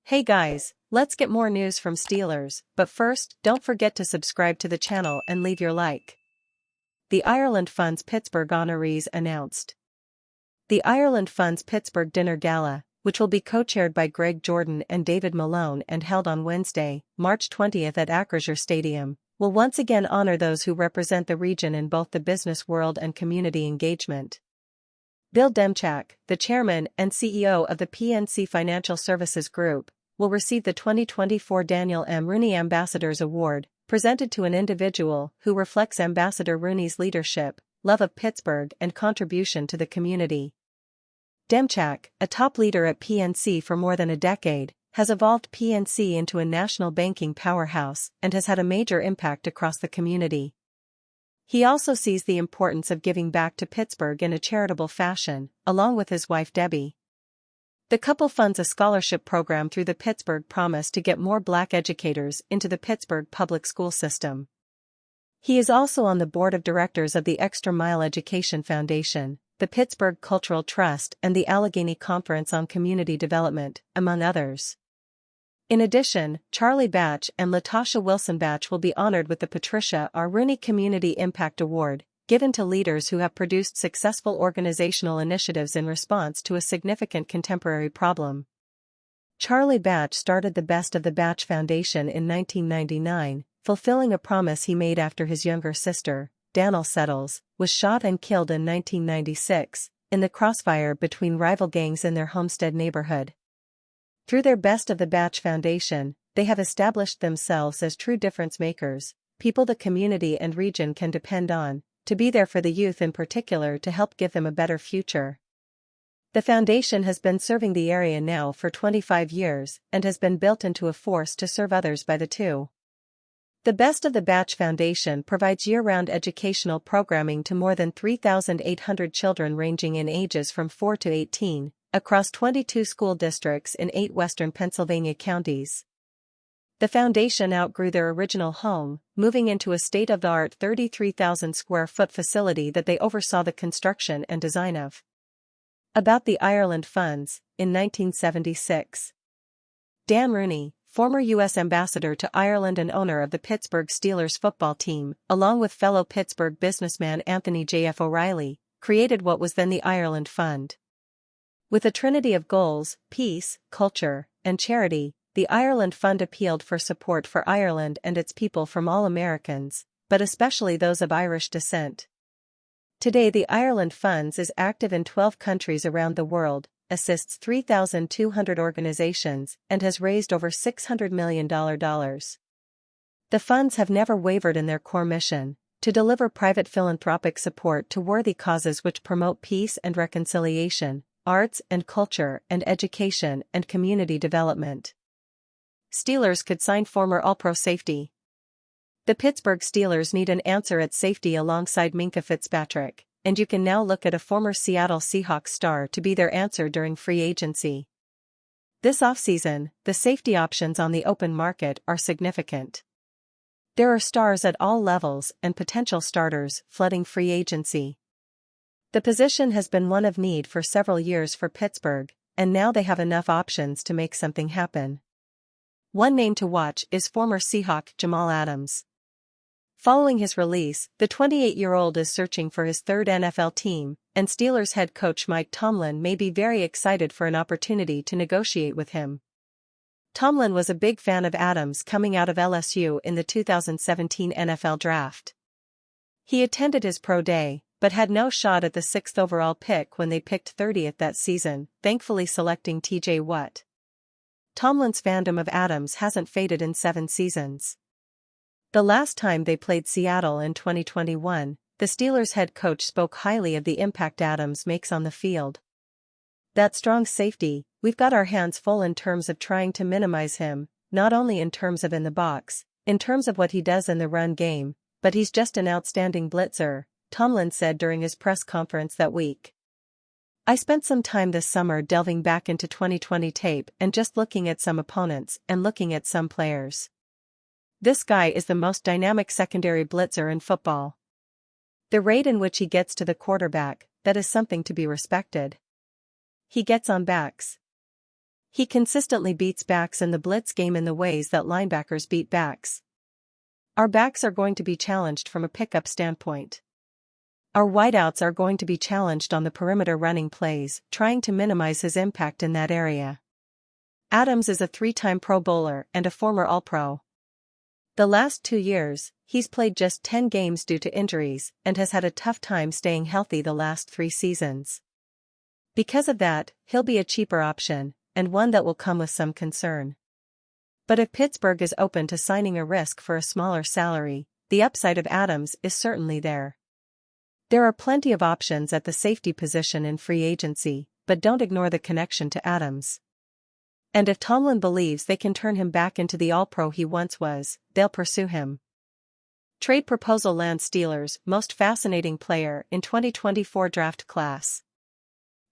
Hey guys, let's get more news from Steelers, but first, don't forget to subscribe to the channel and leave your like. The Ireland Funds Pittsburgh honorees announced. The Ireland Funds Pittsburgh Dinner Gala, which will be co-chaired by Greg Jordan and David Malone and held on Wednesday, March 20th at Acrisure Stadium, will once again honor those who represent the region in both the business world and community engagement. Bill Demchak, the chairman and CEO of the PNC Financial Services Group, will receive the 2024 Daniel M. Rooney Ambassadors Award, presented to an individual who reflects Ambassador Rooney's leadership, love of Pittsburgh and contribution to the community. Demchak, a top leader at PNC for more than a decade, has evolved PNC into a national banking powerhouse and has had a major impact across the community. He also sees the importance of giving back to Pittsburgh in a charitable fashion, along with his wife Debbie. The couple funds a scholarship program through the Pittsburgh Promise to get more Black educators into the Pittsburgh public school system. He is also on the board of directors of the Extra Mile Education Foundation, the Pittsburgh Cultural Trust and the Allegheny Conference on Community Development, among others. In addition, Charlie Batch and Latasha Wilson Batch will be honored with the Patricia R. Rooney Community Impact Award, given to leaders who have produced successful organizational initiatives in response to a significant contemporary problem. Charlie Batch started the Best of the Batch Foundation in 1999, fulfilling a promise he made after his younger sister, Dannel Settles, was shot and killed in 1996, in the crossfire between rival gangs in their Homestead neighborhood. Through their Best of the Batch Foundation, they have established themselves as true difference makers, people the community and region can depend on, to be there for the youth in particular to help give them a better future. The foundation has been serving the area now for 25 years and has been built into a force to serve others by the two. The Best of the Batch Foundation provides year-round educational programming to more than 3,800 children ranging in ages from 4 to 18, across 22 school districts in 8 western Pennsylvania counties. The foundation outgrew their original home, moving into a state-of-the-art 33,000-square-foot facility that they oversaw the construction and design of. About the Ireland Funds, in 1976. Dan Rooney, former U.S. ambassador to Ireland and owner of the Pittsburgh Steelers football team, along with fellow Pittsburgh businessman Anthony J.F. O'Reilly, created what was then the Ireland Fund. With a trinity of goals, peace, culture, and charity, the Ireland Fund appealed for support for Ireland and its people from all Americans, but especially those of Irish descent. Today the Ireland Funds is active in 12 countries around the world, assists 3,200 organizations, and has raised over $600 million. The funds have never wavered in their core mission, to deliver private philanthropic support to worthy causes which promote peace and reconciliation, arts and culture and education and community development. Steelers could sign former All-Pro safety. The Pittsburgh Steelers need an answer at safety alongside Minkah Fitzpatrick, and you can now look at a former Seattle Seahawks star to be their answer during free agency. This offseason, the safety options on the open market are significant. There are stars at all levels and potential starters flooding free agency. The position has been one of need for several years for Pittsburgh, and now they have enough options to make something happen. One name to watch is former Seahawk Jamal Adams. Following his release, the 28-year-old is searching for his third NFL team, and Steelers head coach Mike Tomlin may be very excited for an opportunity to negotiate with him. Tomlin was a big fan of Adams coming out of LSU in the 2017 NFL Draft. He attended his pro day, but had no shot at the 6th overall pick when they picked 30th that season, thankfully selecting T.J. Watt. Tomlin's fandom of Adams hasn't faded in 7 seasons. The last time they played Seattle in 2021, the Steelers head coach spoke highly of the impact Adams makes on the field. That strong safety, we've got our hands full in terms of trying to minimize him, not only in terms of in the box, in terms of what he does in the run game, but he's just an outstanding blitzer, Tomlin said during his press conference that week. I spent some time this summer delving back into 2020 tape and just looking at some opponents and looking at some players. This guy is the most dynamic secondary blitzer in football. The rate in which he gets to the quarterback, that is something to be respected. He gets on backs. He consistently beats backs in the blitz game in the ways that linebackers beat backs. Our backs are going to be challenged from a pickup standpoint. Our wideouts are going to be challenged on the perimeter running plays, trying to minimize his impact in that area. Adams is a 3-time Pro Bowler and a former All-Pro. The last 2 years, he's played just 10 games due to injuries and has had a tough time staying healthy the last 3 seasons. Because of that, he'll be a cheaper option, and one that will come with some concern. But if Pittsburgh is open to signing a risk for a smaller salary, the upside of Adams is certainly there. There are plenty of options at the safety position in free agency, but don't ignore the connection to Adams. And if Tomlin believes they can turn him back into the All-Pro he once was, they'll pursue him. Trade proposal lands Steelers' most fascinating player in 2024 draft class.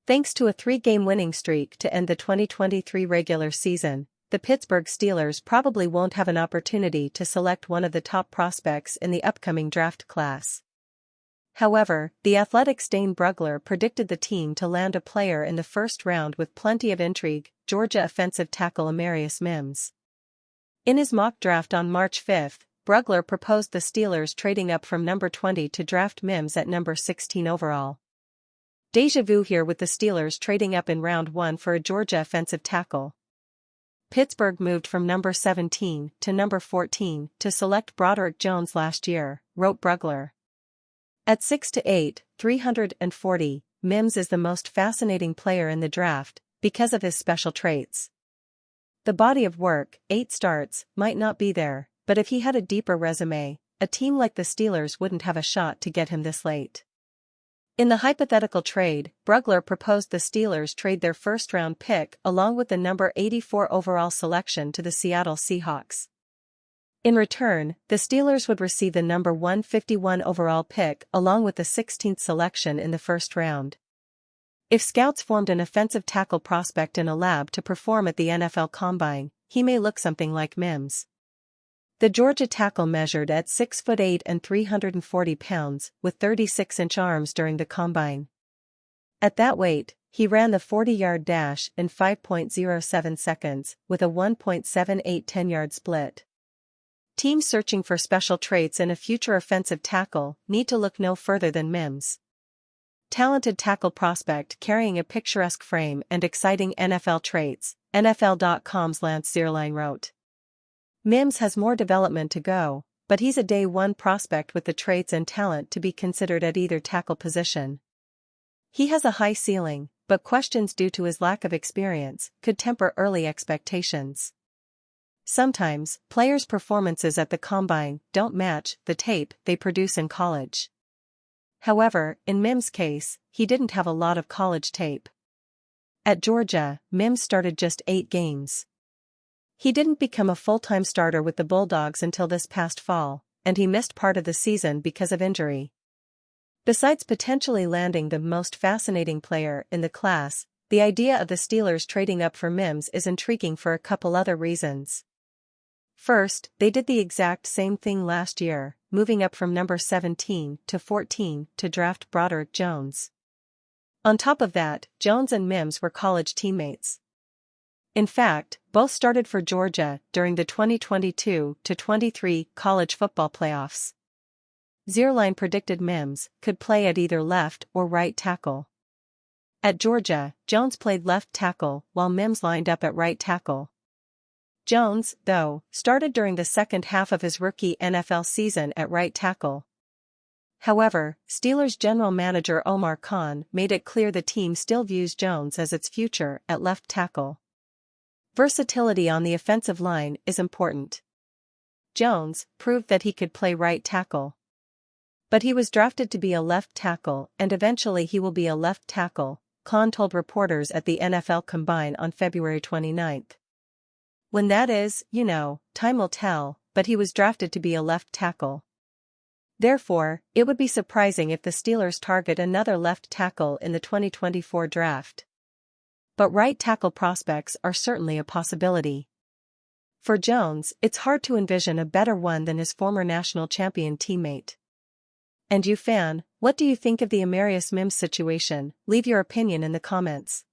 Thanks to a 3-game winning streak to end the 2023 regular season, the Pittsburgh Steelers probably won't have an opportunity to select one of the top prospects in the upcoming draft class. However, The Athletic's Dane Brugler predicted the team to land a player in the first round with plenty of intrigue: Georgia offensive tackle Amarius Mims. In his mock draft on March 5, Brugler proposed the Steelers trading up from number 20 to draft Mims at number 16 overall. Deja vu here with the Steelers trading up in round 1 for a Georgia offensive tackle. Pittsburgh moved from number 17 to number 14 to select Broderick Jones last year, wrote Brugler. At 6'8", 340, Mims is the most fascinating player in the draft because of his special traits. The body of work, 8 starts, might not be there, but if he had a deeper resume, a team like the Steelers wouldn't have a shot to get him this late. In the hypothetical trade, Brugler proposed the Steelers trade their first-round pick along with the number 84 overall selection to the Seattle Seahawks. In return, the Steelers would receive the number 151 overall pick along with the 16th selection in the first round. If scouts formed an offensive tackle prospect in a lab to perform at the NFL Combine, he may look something like Mims. The Georgia tackle measured at 6'8" and 340 pounds, with 36-inch arms during the Combine. At that weight, he ran the 40-yard dash in 5.07 seconds, with a 1.78 10-yard split. Teams searching for special traits in a future offensive tackle need to look no further than Mims. Talented tackle prospect carrying a picturesque frame and exciting NFL traits, NFL.com's Lance Zierlein wrote. Mims has more development to go, but he's a day 1 prospect with the traits and talent to be considered at either tackle position. He has a high ceiling, but questions due to his lack of experience could temper early expectations. Sometimes, players' performances at the Combine don't match the tape they produce in college. However, in Mims' case, he didn't have a lot of college tape. At Georgia, Mims started just 8 games. He didn't become a full-time starter with the Bulldogs until this past fall, and he missed part of the season because of injury. Besides potentially landing the most fascinating player in the class, the idea of the Steelers trading up for Mims is intriguing for a couple other reasons. First, they did the exact same thing last year, moving up from number 17 to 14 to draft Broderick Jones. On top of that, Jones and Mims were college teammates. In fact, both started for Georgia during the 2022-23 college football playoffs. Zierlein predicted Mims could play at either left or right tackle. At Georgia, Jones played left tackle while Mims lined up at right tackle. Jones, though, started during the second half of his rookie NFL season at right tackle. However, Steelers general manager Omar Khan made it clear the team still views Jones as its future at left tackle. Versatility on the offensive line is important. Jones proved that he could play right tackle. But he was drafted to be a left tackle and eventually he will be a left tackle, Khan told reporters at the NFL Combine on February 29. When that is, time will tell, but he was drafted to be a left tackle. Therefore, it would be surprising if the Steelers target another left tackle in the 2024 draft. But right tackle prospects are certainly a possibility. For Jones, it's hard to envision a better one than his former national champion teammate. And you fan, what do you think of the Amarius Mims situation? Leave your opinion in the comments.